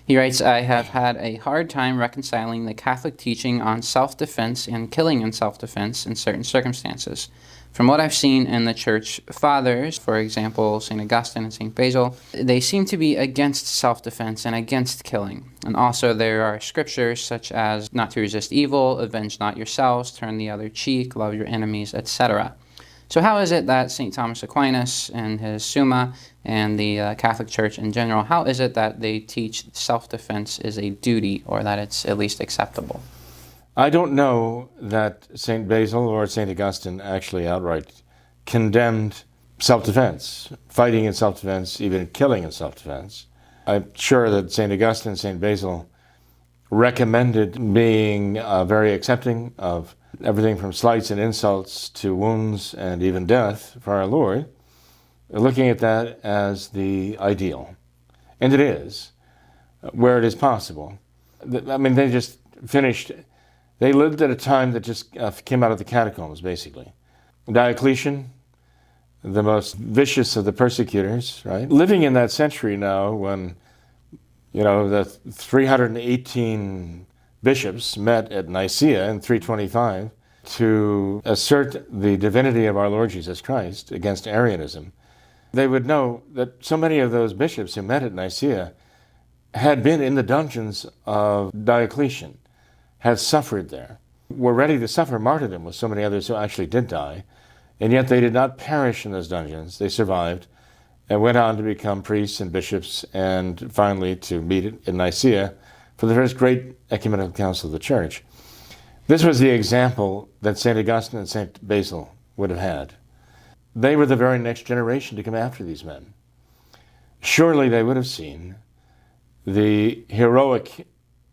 He writes, I have had a hard time reconciling the Catholic teaching on self-defense and killing in self-defense in certain circumstances. From what I've seen in the Church Fathers, for example, St. Augustine and St. Basil, they seem to be against self-defense and against killing. And also there are scriptures such as not to resist evil, avenge not yourselves, turn the other cheek, love your enemies, etc. So how is it that St. Thomas Aquinas and his Summa and the Catholic Church in general, how is it that they teach self-defense is a duty, or that it's at least acceptable? I don't know that St. Basil or St. Augustine actually outright condemned self-defense, fighting in self-defense, even killing in self-defense. I'm sure that St. Augustine and St. Basil recommended being very accepting of everything from slights and insults to wounds and even death for our Lord, looking at that as the ideal. And it is, where it is possible. I mean, they just finished, they lived at a time that just came out of the catacombs, basically. Diocletian, the most vicious of the persecutors, right? Living in that century now when, the 318 bishops met at Nicaea in 325 to assert the divinity of our Lord Jesus Christ against Arianism. They would know that so many of those bishops who met at Nicaea had been in the dungeons of Diocletian, had suffered there, were ready to suffer martyrdom with so many others who actually did die, and yet they did not perish in those dungeons. They survived and went on to become priests and bishops and finally to meet in Nicaea for the first great ecumenical council of the Church. This was the example that St. Augustine and St. Basil would have had. They were the very next generation to come after these men. Surely they would have seen the heroic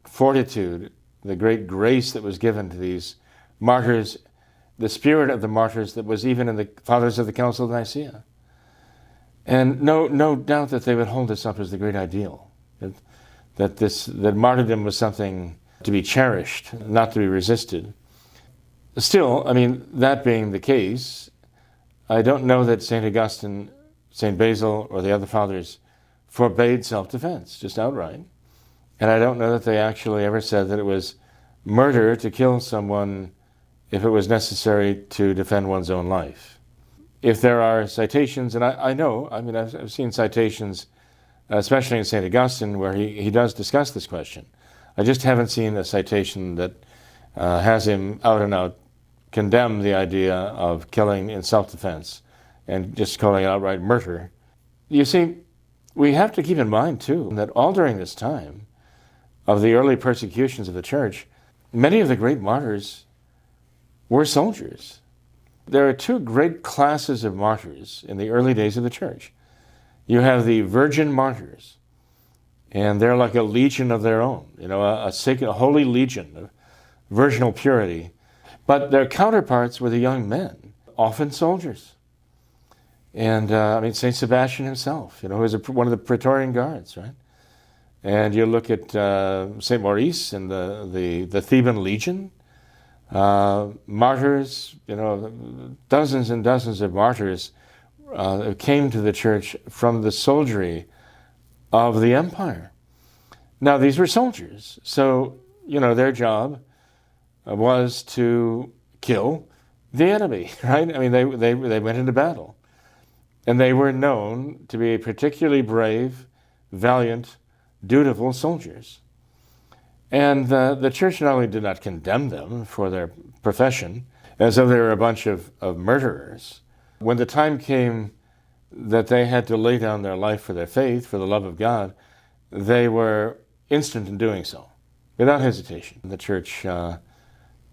fortitude, the great grace that was given to these martyrs, the spirit of the martyrs that was even in the Fathers of the Council of Nicaea. And no doubt that they would hold this up as the great ideal, that martyrdom was something to be cherished, not to be resisted. Still, I mean, that being the case, I don't know that St. Augustine, St. Basil, or the other fathers forbade self-defense, just outright. And I don't know that they actually ever said that it was murder to kill someone if it was necessary to defend one's own life. If there are citations, and I've seen citations, especially in St. Augustine, where he does discuss this question. I just haven't seen a citation that has him out and out condemn the idea of killing in self-defense and just calling it outright murder. You see, we have to keep in mind, too, that all during this time of the early persecutions of the Church, many of the great martyrs were soldiers. There are two great classes of martyrs in the early days of the Church. You have the virgin martyrs, and they're like a legion of their own, a sacred, a holy legion of virginal purity. But their counterparts were the young men, often soldiers. And St. Sebastian himself, who was one of the Praetorian Guards, right? And you look at St. Maurice and the Theban Legion, martyrs, dozens and dozens of martyrs came to the Church from the soldiery of the empire. Now, these were soldiers, so, their job was to kill the enemy, right? I mean, they went into battle. And they were known to be particularly brave, valiant, dutiful soldiers. And the Church not only did not condemn them for their profession, as though they were a bunch of murderers. When the time came that they had to lay down their life for their faith, for the love of God, they were instant in doing so, without hesitation. The Church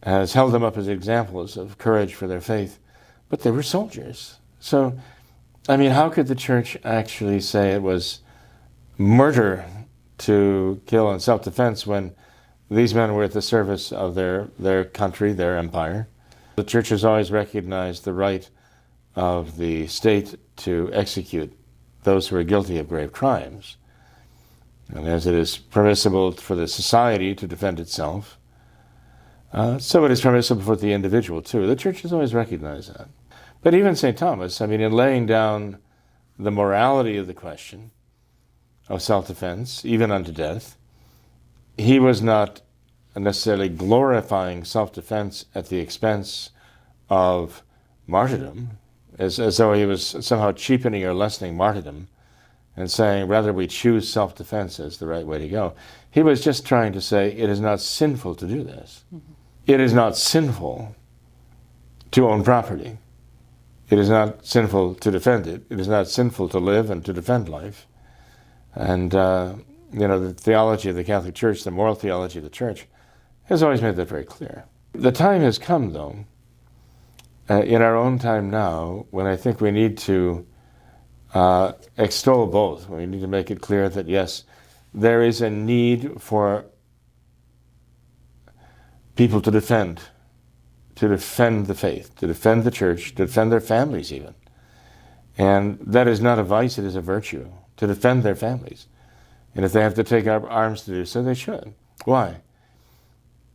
has held them up as examples of courage for their faith, but they were soldiers. So, how could the Church actually say it was murder to kill in self-defense when these men were at the service of their country, their empire? The Church has always recognized the right of the state to execute those who are guilty of grave crimes. And as it is permissible for the society to defend itself, so it is permissible for the individual too. The Church has always recognized that. But even St. Thomas, in laying down the morality of the question of self-defense, even unto death, he was not necessarily glorifying self-defense at the expense of martyrdom, as though he was somehow cheapening or lessening martyrdom and saying, rather, we choose self-defense as the right way to go. He was just trying to say it is not sinful to do this. Mm-hmm. It is not sinful to own property. It is not sinful to defend it. It is not sinful to live and to defend life. And, the theology of the Catholic Church, the moral theology of the Church, has always made that very clear. The time has come, though, in our own time now, when I think we need to extol both. We need to make it clear that, yes, there is a need for people to defend the faith, to defend the church, to defend their families even. And that is not a vice, it is a virtue, to defend their families. And if they have to take up arms to do so, they should. Why?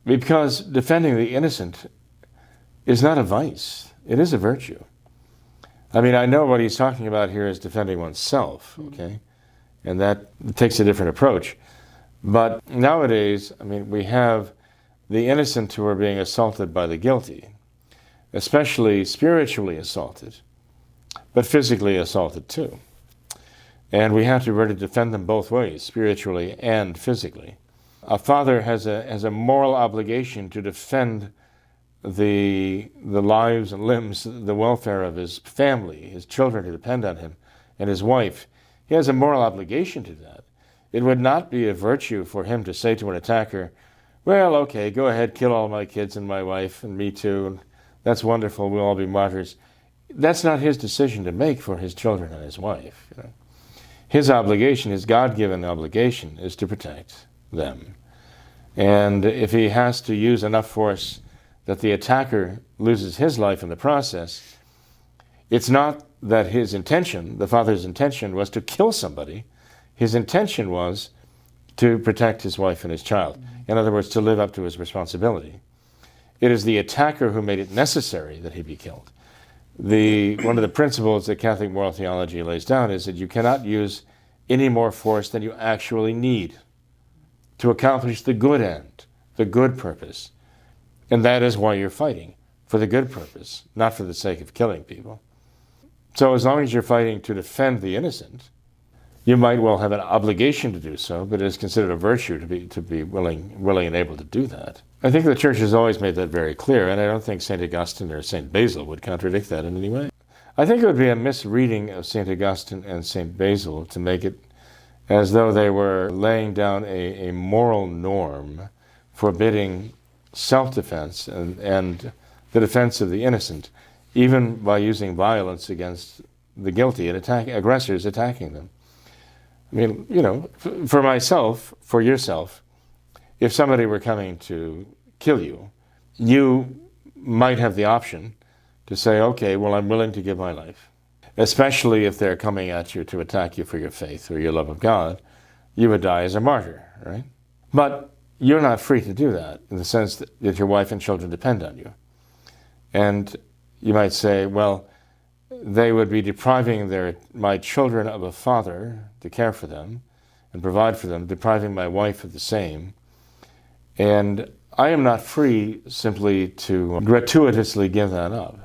Because defending the innocent is not a vice, it is a virtue. I mean, I know what he's talking about here is defending oneself, okay? And that takes a different approach. But nowadays, I mean, we have the innocent who are being assaulted by the guilty, especially spiritually assaulted, but physically assaulted too. And we have to really defend them both ways, spiritually and physically. A father has a moral obligation to defend the lives and limbs, the welfare of his family, his children who depend on him, and his wife. He has a moral obligation to that. It would not be a virtue for him to say to an attacker, well, okay, go ahead, kill all my kids and my wife and me too. That's wonderful, we'll all be martyrs. That's not his decision to make for his children and his wife. His obligation, his God-given obligation, is to protect them. And if he has to use enough force that the attacker loses his life in the process, it's not that his intention, the father's intention, was to kill somebody. His intention was to protect his wife and his child. In other words, to live up to his responsibility. It is the attacker who made it necessary that he be killed. One of the principles that Catholic moral theology lays down is that you cannot use any more force than you actually need to accomplish the good end, the good purpose. And that is why you're fighting, for the good purpose, not for the sake of killing people. So as long as you're fighting to defend the innocent, you might well have an obligation to do so, but it is considered a virtue to be willing and able to do that. I think the Church has always made that very clear, and I don't think St. Augustine or St. Basil would contradict that in any way. I think it would be a misreading of St. Augustine and St. Basil to make it as though they were laying down a moral norm forbidding self-defense and the defense of the innocent, even by using violence against the guilty and aggressors attacking them. I mean, for myself, for yourself, if somebody were coming to kill you, you might have the option to say, okay, well, I'm willing to give my life. Especially if they're coming at you to attack you for your faith or your love of God, you would die as a martyr, right? But you're not free to do that in the sense that your wife and children depend on you. And you might say, well, they would be depriving my children of a father to care for them and provide for them, depriving my wife of the same. And I am not free simply to gratuitously give that up.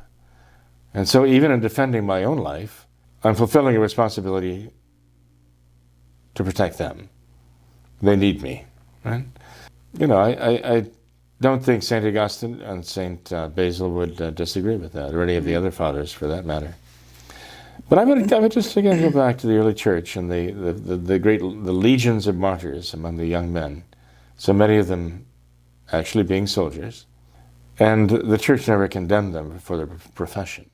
And so even in defending my own life, I'm fulfilling a responsibility to protect them. They need me, right? I don't think St. Augustine and St. Basil would disagree with that, or any of the other fathers for that matter. But I would just again go back to the early church and the legions of martyrs among the young men, so many of them actually being soldiers, and the church never condemned them for their profession.